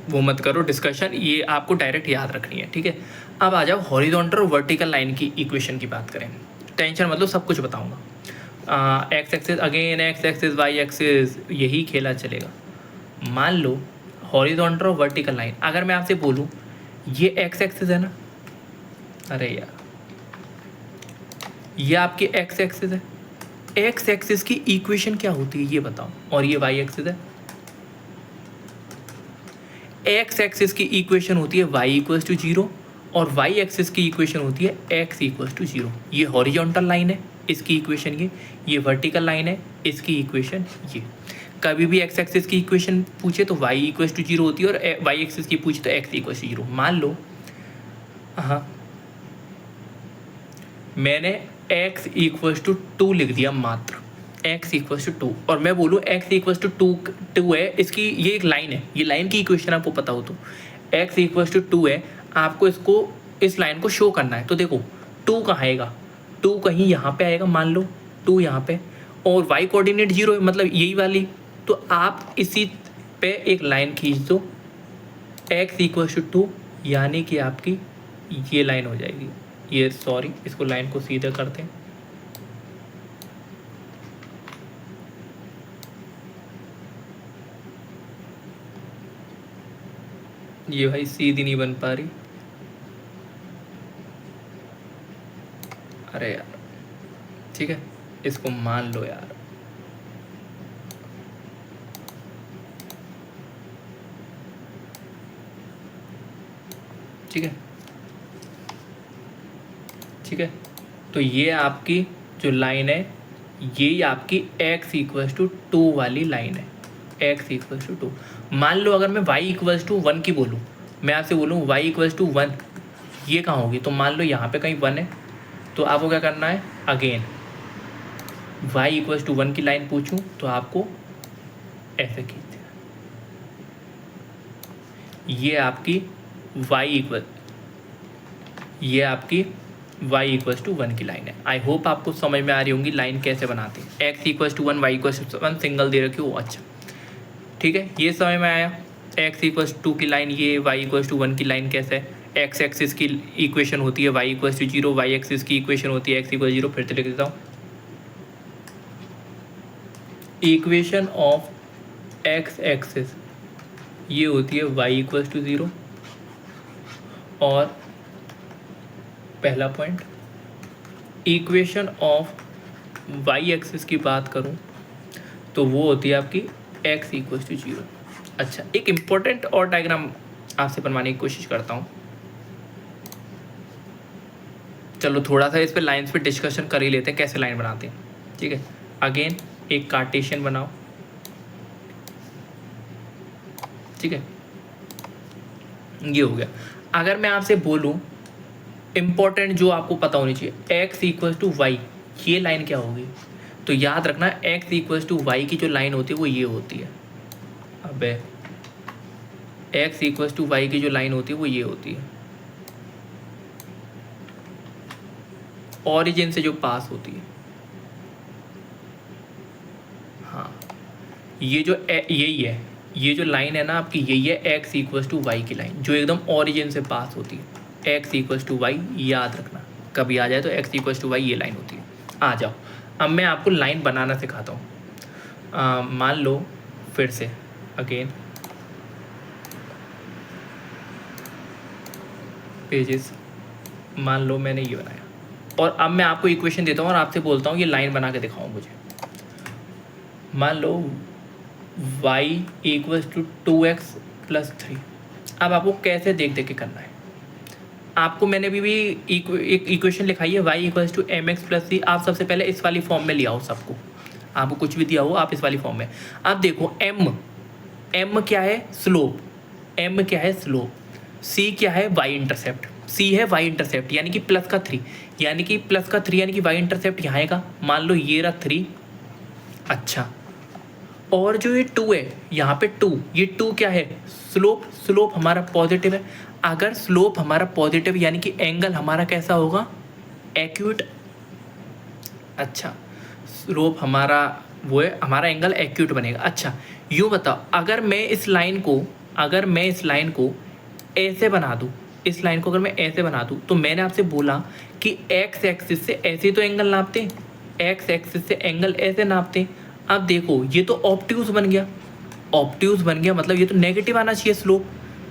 वो मत करो डिस्कशन, ये आपको डायरेक्ट याद रखनी है। ठीक है, अब आ जाओ हॉरिजॉन्टल और वर्टिकल लाइन की इक्वेशन की बात करें। टेंशन मतलब सब कुछ बताऊँगा। X axis again X axis Y axis, यही खेला चलेगा। मान लो हॉरिजॉन्टल और वर्टिकल लाइन, अगर मैं आपसे बोलूँ ये एक्स एक्सिस है ना, अरे यार ये आपकी एक्स एक्सिस है, एक्स एक्सिस की इक्वेशन क्या होती है ये बताओ, और ये वाई एक्सिस है। एक्स एक्सिस की इक्वेशन होती है वाई इक्वल्स टू 0, और वाई एक्सिस की इक्वेशन होती है एक्स इक्वल्स टू 0। ये हॉरिजॉन्टल लाइन है, इसकी इक्वेशन ये वर्टिकल लाइन है, इसकी इक्वेशन ये। कभी भी एक्स एक्सिस की इक्वेशन पूछे तो वाई इक्वल्स टू 0 होती है, और वाई एक्सिस की पूछे तो एक्स इक्वल्स टू 0। मान लो हाँ मैंने x इक्वल्स टू 2 लिख दिया, मात्र x इक्वल्स टू 2, और मैं बोलूँ x इक्वल्स टू 2 है, इसकी ये एक लाइन है, ये लाइन की इक्वेशन आपको पता हो तो x इक्वल्स टू 2 है, आपको इसको इस लाइन को शो करना है। तो देखो 2 कहाँ आएगा? 2 कहीं यहाँ पे आएगा, मान लो 2 यहाँ पे, और y कोऑर्डिनेट 0 है, मतलब यही वाली। तो आप इसी पे एक लाइन खींच दो x इक्वल्स टू 2, यानी कि आपकी ये लाइन हो जाएगी। ये सॉरी, इसको लाइन को सीधा करते हैं। ये भाई सीधी नहीं बन पा रही, अरे यार। ठीक है, इसको मान लो यार। ठीक है, ठीक है, तो ये आपकी जो लाइन है, ये आपकी x इक्वल्स टू 2 वाली लाइन है, x इक्वल्स टू 2। मान लो अगर मैं y इक्वल्स टू 1 की बोलूँ, मैं आपसे बोलूँ y इक्वल्स टू 1, ये कहाँ होगी? तो मान लो यहाँ पे कहीं 1 है, तो आपको क्या करना है? अगेन y इक्वल्स टू 1 की लाइन पूछूँ तो आपको ऐसे खींच देना, ये आपकी y इक्वल्स टू 1 की लाइन है। आई होप आपको समझ में आ रही होंगी लाइन कैसे बनाते हैं। x equals to 1, y equals to 1 single दे रखी हो। अच्छा ठीक है, ये समझ में आया। x इक्वल्स 2 की लाइन ये, y इक्वल्स टू 1 की लाइन कैसे है। x एक्सिस की इक्वेशन होती है y equals to 0, y axis की इक्वेशन होती है x इक्वल 0। फिर से लिख देता हूँ, इक्वेशन ऑफ x एक्सिस ये होती है y इक्वल्स टू 0, और पहला point equation of y axis की बात करूं तो वो होती है आपकी x इक्वल्स टू 0। अच्छा, एक इम्पोर्टेंट और डायग्राम आपसे बनवाने की कोशिश करता हूं। चलो थोड़ा सा इस पे लाइंस पे डिस्कशन कर ही लेते हैं, कैसे लाइन बनाते हैं। ठीक है, अगेन एक कार्टेशियन बनाओ। ठीक है, ये हो गया। अगर मैं आपसे बोलूं इम्पोर्टेंट जो आपको पता होनी चाहिए, x इक्वल्स टू वाई, ये लाइन क्या होगी, तो याद रखना x इक्वल्स टू वाई की जो लाइन होती है वो ये होती है। अबे x इक्वल्स टू वाई की जो लाइन होती है वो ये होती है, ऑरिजिन से जो पास होती है। हाँ, ये जो यही है, ये जो लाइन है ना आपकी, यही है x इक्वल्स टू वाई की लाइन, जो एकदम ऑरिजिन से पास होती है। x इक्वल्स टू वाई याद रखना, कभी आ जाए तो x इक्वल्स टू वाई ये लाइन होती है। आ जाओ, अब मैं आपको लाइन बनाना सिखाता हूँ। मान लो फिर से अगेन पेजेस, मान लो मैंने ये बनाया, और अब मैं आपको इक्वेशन देता हूँ और आपसे बोलता हूँ ये लाइन बना के दिखाओ मुझे। मान लो y equals to 2x plus 3। अब आपको कैसे देख देख के करना है, आपको मैंने भी एक इक्वेशन लिखाई है y equals to mx plus c। आप सबसे पहले इस वाली फॉर्म में ले आओ सबको, आपको कुछ भी दिया हो आप इस वाली फॉर्म में। अब देखो m क्या है, स्लोप, m क्या है स्लोप, c क्या है y इंटरसेप्ट, c है y इंटरसेप्ट यानी कि प्लस का 3, यानी कि प्लस का 3 यानी कि y इंटरसेप्ट यहाँ आएगा। मान लो ये रहा 3। अच्छा, और जो ये 2 है यहाँ पे 2, ये 2 क्या है, स्लोप हमारा पॉजिटिव है। अगर स्लोप हमारा पॉजिटिव यानी कि एंगल हमारा कैसा होगा, एक्यूट। अच्छा, स्लोप हमारा वो है, हमारा एंगल एक्यूट बनेगा। अच्छा, यूँ बताओ, अगर मैं इस लाइन को ऐसे बना दूँ, इस लाइन को अगर मैं ऐसे बना दूँ, तो मैंने आपसे बोला कि x एक्सिस से ऐसे तो एंगल नापते हैं, x एक्सिस से एंगल ऐसे नापते हैं। अब देखो ये तो ऑब्ट्यूज बन गया, मतलब ये तो नेगेटिव आना चाहिए स्लोप।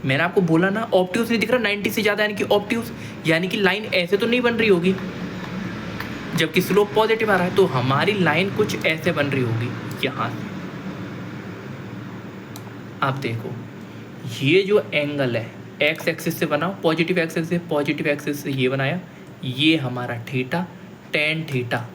मैंने आपको बोला ना, ऑब्ट्यूज नहीं दिख रहा 90 से ज़्यादा, यानी कि ऑब्ट्यूज, यानी कि लाइन ऐसे तो नहीं बन रही होगी, जबकि स्लोप पॉजिटिव आ रहा है, तो हमारी लाइन कुछ ऐसे बन रही होगी यहाँ से। आप देखो ये जो एंगल है x एक्सिस से बनाओ, पॉजिटिव एक्सिस से ये बनाया, ये हमारा थीटा, टेन थीटा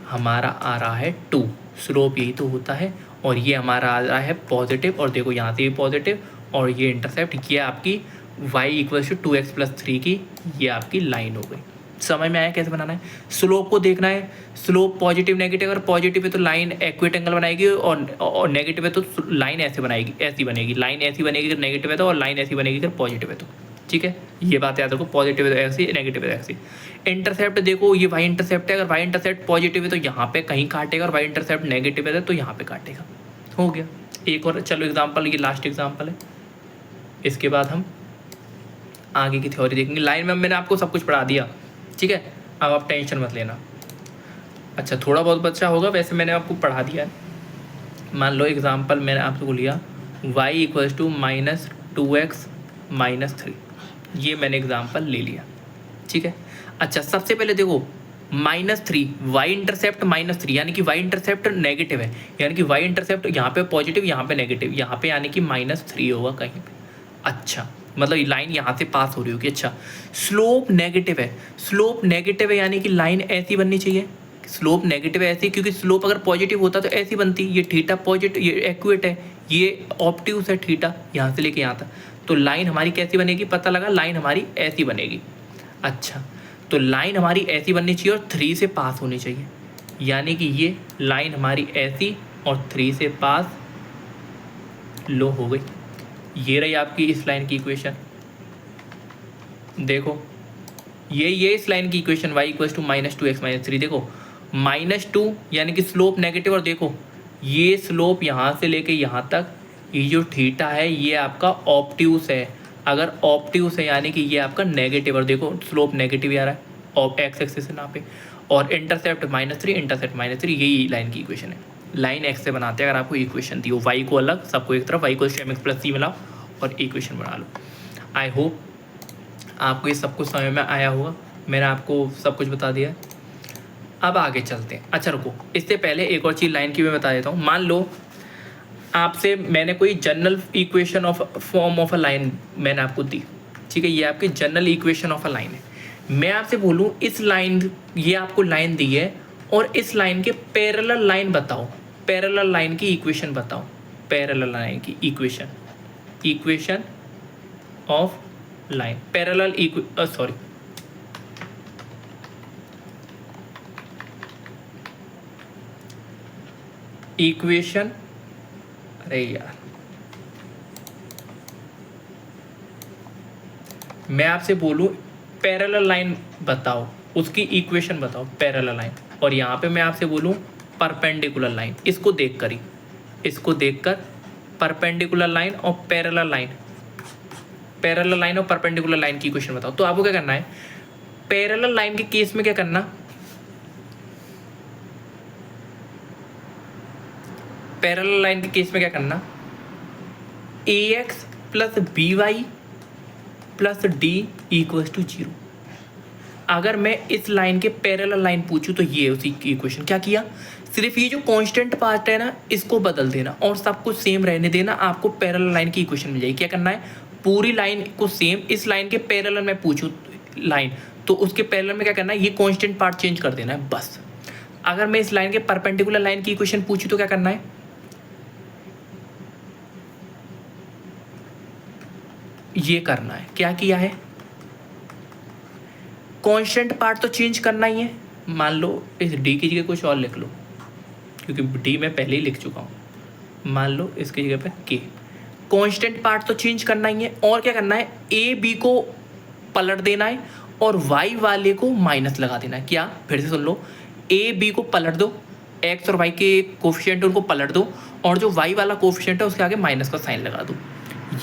हमारा आ रहा है 2, स्लोप यही तो होता है, और ये हमारा आ रहा है पॉजिटिव, और देखो यहाँ से ये पॉजिटिव, और ये इंटरसेप्ट, ये आपकी y equals to 2x plus 3 की ये आपकी लाइन हो गई। समझ में आया कैसे बनाना है। स्लोप को देखना है, स्लोप पॉजिटिव नेगेटिव, अगर पॉजिटिव है तो लाइन एक्यूट एंगल बनाएगी, और नेगेटिव है तो लाइन ऐसे बनेगी, लाइन ऐसी बनेगी अगर नेगेटिव है तो, और लाइन ऐसी बनेगी अगर पॉजिटिव है तो। ठीक है, ये बात याद रखो, पॉजिटिव है तो ऐसी, नेगेटिव है तो ऐसी। इंटरसेप्ट देखो, ये वाई इंटरसेप्ट है, अगर वाई इंटरसेप्ट पॉजिटिव है तो यहाँ पे कहीं काटेगा, और वाई इंटरसेप्ट नेगेटिव है तो यहाँ पे काटेगा। हो गया। एक और चलो एग्जांपल, ये लास्ट एग्जांपल है, इसके बाद हम आगे की थ्योरी देखेंगे। लाइन में मैंने आपको सब कुछ पढ़ा दिया, ठीक है, अब आप टेंशन मत लेना। अच्छा, थोड़ा बहुत बच्चा होगा, वैसे मैंने आपको पढ़ा दिया है। मान लो एग्जांपल मैंने आपको लिया y equals to minus 2x minus 3, ये मैंने एग्जांपल ले लिया। ठीक है, अच्छा सबसे पहले देखो -3 y इंटरसेप्ट -3 यानी कि y इंटरसेप्ट नेगेटिव है, यानी कि y इंटरसेप्ट यहाँ पे पॉजिटिव, यहाँ पे नेगेटिव, यहाँ पे यानी कि -3 होगा कहीं पे। अच्छा, मतलब लाइन यहाँ से पास हो रही होगी। अच्छा, स्लोप नेगेटिव है यानी कि लाइन ऐसी बननी चाहिए, स्लोप नेगेटिव है ऐसी, क्योंकि स्लोप अगर पॉजिटिव होता तो ऐसी बनती, ये थीटा पॉजिटिव, ये एक्यूट है, ये ऑब्ट्यूज है थीटा, यहाँ से लेके यहाँ तक, तो लाइन हमारी कैसी बनेगी, पता लगा, लाइन हमारी ऐसी बनेगी। अच्छा, तो लाइन हमारी ऐसी बननी चाहिए और 3 से पास होनी चाहिए, यानी कि ये लाइन हमारी ऐसी और 3 से पास लो हो गई। ये रही आपकी इस लाइन की इक्वेशन, देखो ये इस लाइन की equation y equals to -2x-3, देखो -2 यानी कि स्लोप नेगेटिव, और देखो ये स्लोप यहाँ से लेके यहाँ तक, ये जो थीटा है ये आपका ऑब्ट्यूस है। अगर ऑब्ट्यूस है यानी कि ये आपका नेगेटिव, और देखो स्लोप नेगेटिव आ रहा है और एक्स एक्सिस से नापे, और इंटरसेप्ट -3, इंटरसेप्ट -3, यही लाइन की इक्वेशन है। लाइन एक्स से बनाते हैं अगर आपको इक्वेशन दी हो, वाई को अलग सबको एक तरफ, वाई को mx+c मिलाओ और इक्वेशन बना लो। आई होप आपको ये सब कुछ समझ में आया होगा, मैंने आपको सब कुछ बता दिया। अब आगे चलते हैं। अच्छा रुको, इससे पहले एक और चीज़ लाइन की मैं बता देता हूँ। मान लो आपसे मैंने कोई general equation of form of a line मैंने आपको दी, ठीक है, ये आपकी general equation of a line है। मैं आपसे बोलूँ इस लाइन, ये आपको लाइन दी है और इस लाइन के पैरेलल लाइन बताओ, पैरेलल लाइन की इक्वेशन बताओ, पैरेलल लाइन की equation, equation of line, parallel sorry equation, अरे यार मैं आपसे बोलूं पैरेलल लाइन बताओ, उसकी इक्वेशन बताओ पैरेलल लाइन, और यहाँ पे मैं आपसे बोलूं परपेंडिकुलर लाइन, इसको देखकर ही, इसको देखकर परपेंडिकुलर लाइन और पैरेलल लाइन, पैरेलल लाइन और परपेंडिकुलर लाइन की इक्वेशन बताओ। तो आपको क्या करना है, पैरेलल लाइन के केस में क्या करना, पैरेलल लाइन के केस में क्या करना, ax plus B Y plus D equals to 0। अगर मैं इस लाइन के पैरेलल लाइन पूछूं तो ये उसी की इक्वेशन, क्या किया, सिर्फ ये जो कांस्टेंट पार्ट है ना इसको बदल देना और सब कुछ सेम रहने देना, आपको पैरेलल लाइन की इक्वेशन मिल जाएगी। क्या करना है, पूरी लाइन को सेम, इस लाइन के पैरेलल में पूछूं लाइन तो उसके पैरेलल में क्या करना है, ये कांस्टेंट पार्ट चेंज कर देना है बस। अगर मैं इस लाइन के परपेंडिकुलर लाइन की इक्वेशन पूछूं तो क्या करना है, ये करना है। क्या किया है, कांस्टेंट पार्ट तो चेंज करना ही है। मान लो इस डी की जगह कुछ और लिख लो, क्योंकि डी मैं पहले ही लिख चुका हूँ। मान लो इसकी जगह पे के, कांस्टेंट पार्ट तो चेंज करना ही है, और क्या करना है, ए बी को पलट देना है और वाई वाले को माइनस लगा देना है। क्या, फिर से सुन लो, ए बी को पलट दो, एक्स और वाई के कोफिशिएंट उनको पलट दो, और जो वाई वाला कोफिशिएंट है उसके आगे माइनस का साइन लगा दो।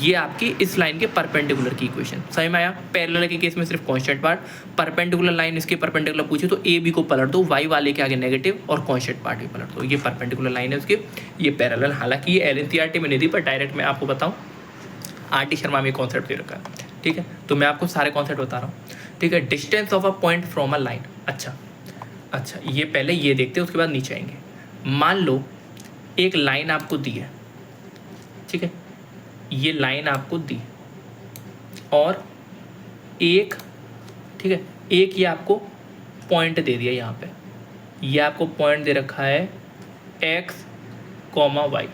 ये आपकी इस लाइन के परपेंडिकुलर की इक्वेशन। समझ में आया, पैरेलल के केस में सिर्फ कांस्टेंट पार्ट, परपेंडिकुलर लाइन इसके परपेंडिकुलर पूछे तो ए बी को पलट दो, वाई वाले के आगे नेगेटिव और कांस्टेंट पार्ट भी पलट दो। ये परपेंडिकुलर लाइन है उसकी, ये पैरेलल। हालांकि ये एलएनसीईआरटी में नहीं दी, पर डायरेक्ट मैं आपको बताऊँ आर टी शर्मा में कॉन्सेप्ट दे रखा है, ठीक है, तो मैं आपको सारे कॉन्सेप्ट बता रहा हूँ, ठीक है। Distance of a point from a line, अच्छा ये पहले ये देखते हैं, उसके बाद नीचे आएंगे। मान लो एक लाइन आपको दी है, ठीक है, ये लाइन आपको दी और एक, ठीक है, एक ये आपको पॉइंट दे दिया, यहाँ पे ये आपको पॉइंट दे रखा है x, y,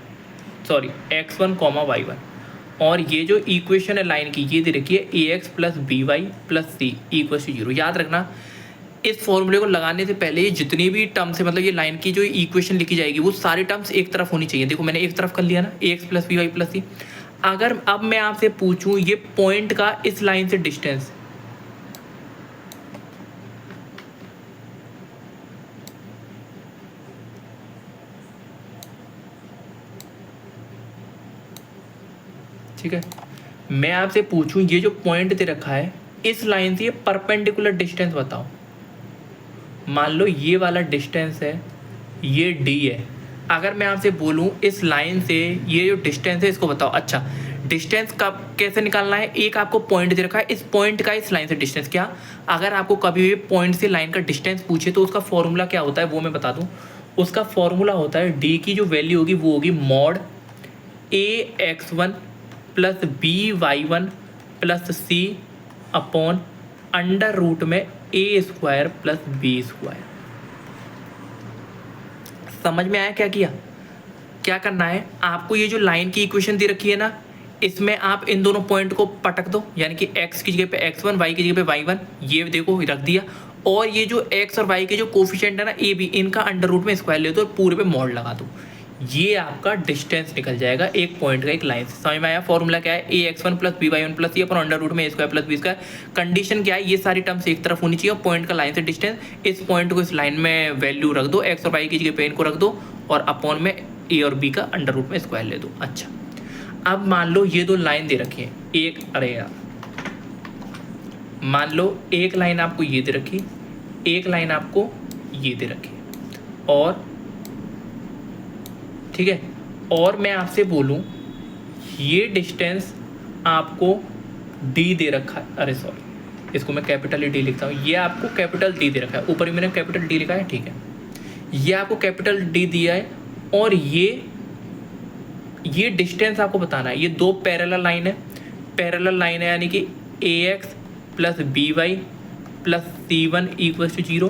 sorry x1, y1, और ये जो इक्वेशन है लाइन की ये दे रखी है ax plus B Y plus C equal to 0। याद रखना इस फॉर्मूले को लगाने से पहले ये जितनी भी टर्म्स है, मतलब ये लाइन की जो इक्वेशन लिखी जाएगी वो सारी टर्म्स एक तरफ होनी चाहिए। देखो मैंने एक तरफ कर लिया ना, ax plus B Y plus c. अगर अब मैं आपसे पूछूं ये पॉइंट का इस लाइन से डिस्टेंस, ठीक है, मैं आपसे पूछूं ये जो पॉइंट दे रखा है इस लाइन से ये परपेंडिकुलर डिस्टेंस बताओ। मान लो ये वाला डिस्टेंस है, ये d है। अगर मैं आपसे बोलूं इस लाइन से ये जो डिस्टेंस है इसको बताओ। अच्छा, डिस्टेंस कब कैसे निकालना है, एक आपको पॉइंट दे रखा है, इस पॉइंट का इस लाइन से डिस्टेंस। क्या, अगर आपको कभी भी पॉइंट से लाइन का डिस्टेंस पूछे तो उसका फॉर्मूला क्या होता है वो मैं बता दूं। उसका फॉर्मूला होता है d की जो वैल्यू होगी वो होगी mod ax1 plus B y one plus c upon under root में a square plus b square. समझ में आया क्या किया, क्या करना है आपको, ये जो लाइन की इक्वेशन दी रखी है ना इसमें आप इन दोनों पॉइंट को पटक दो, यानी कि x की जगह पे x1, y की जगह पे y1, ये देखो रख दिया, और ये जो x और y के जो कोफिशिएंट है ना ए बी, इनका अंडर रूट में स्क्वायर ले दो और पूरे पे मॉड लगा दो। ये आपका डिस्टेंस निकल जाएगा एक पॉइंट का एक लाइन से। समझ में आया? फॉर्मूला क्या है? a(x1 + b(y1 + c) अपन अंडर रूट में a² + b²। कंडीशन क्या है? ये सारी टर्म्स एक तरफ होनी चाहिए और पॉइंट का लाइन से डिस्टेंस। इस पॉइंट को इस लाइन में वैल्यू रख दो, x और y की जगह पे इनको रख दो और अपॉन में a और b का अंडर रूट में स्क्वायर ले दो। अच्छा, अब मान लो ये दो लाइन दे रखी है। एक, अरे यार, मान लो एक लाइन आपको ये दे रखी, एक लाइन आपको ये दे रखी, और ठीक है, और मैं आपसे बोलूं ये डिस्टेंस आपको डी दे रखा है, अरे सॉरी, इसको मैं कैपिटल डी लिखता हूँ, ये आपको कैपिटल डी दे रखा है, ऊपर भी मैंने कैपिटल डी लिखा है, ठीक है, ये आपको कैपिटल डी दिया है, और ये डिस्टेंस आपको बताना है। ये दो पैरेलल लाइन है, पैरेलल लाइन है, यानी कि ax + by + c1 = 0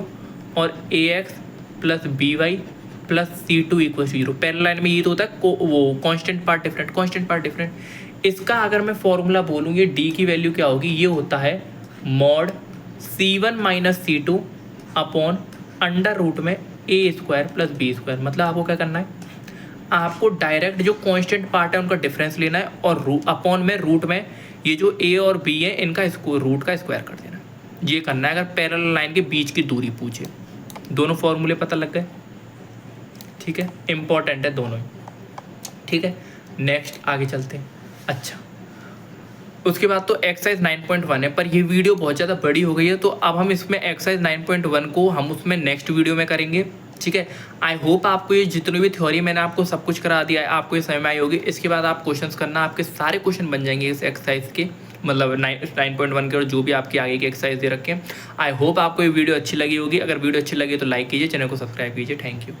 और ax + by + c2 = 0। Parallel line में ये तो होता है वो constant part different, constant part different. इसका अगर मैं फॉर्मूला बोलूँ, ये d की वैल्यू क्या होगी? ये होता है mod c1 - c2 upon under root में a² + b²। मतलब आपको क्या करना है? आपको डायरेक्ट जो कांस्टेंट पार्ट है उनका डिफरेंस लेना है और अपॉन में रूट में ये जो a और b है इनका रूट का स्क्वायर कर देना है। ये करना है अगर पैरेलल लाइन के बीच की दूरी पूछे। दोनों फॉर्मूले पता लग गए? ठीक है, इंपॉर्टेंट है दोनों ही। ठीक है, नेक्स्ट आगे चलते हैं। अच्छा, उसके बाद तो एक्सरसाइज 9.1 है, पर ये वीडियो बहुत ज़्यादा बड़ी हो गई है, तो अब हम इसमें एक्सरसाइज 9.1 को हम उसमें नेक्स्ट वीडियो में करेंगे। ठीक है, आई होप आपको ये जितनी भी थ्योरी मैंने आपको सब कुछ करा दिया है, आपको ये समझ में आई होगी। इसके बाद आप क्वेश्चंस करना, आपके सारे क्वेश्चन बन जाएंगे इस एक्सरसाइज के, मतलब 9.1 के, और जो भी आपकी आगे की एक्सरसाइज दे रखे हैं। आई होप आपको ये वीडियो अच्छी लगी होगी। अगर वीडियो अच्छी लगी तो लाइक कीजिए, चैनल को सब्सक्राइब कीजिए। Thank you.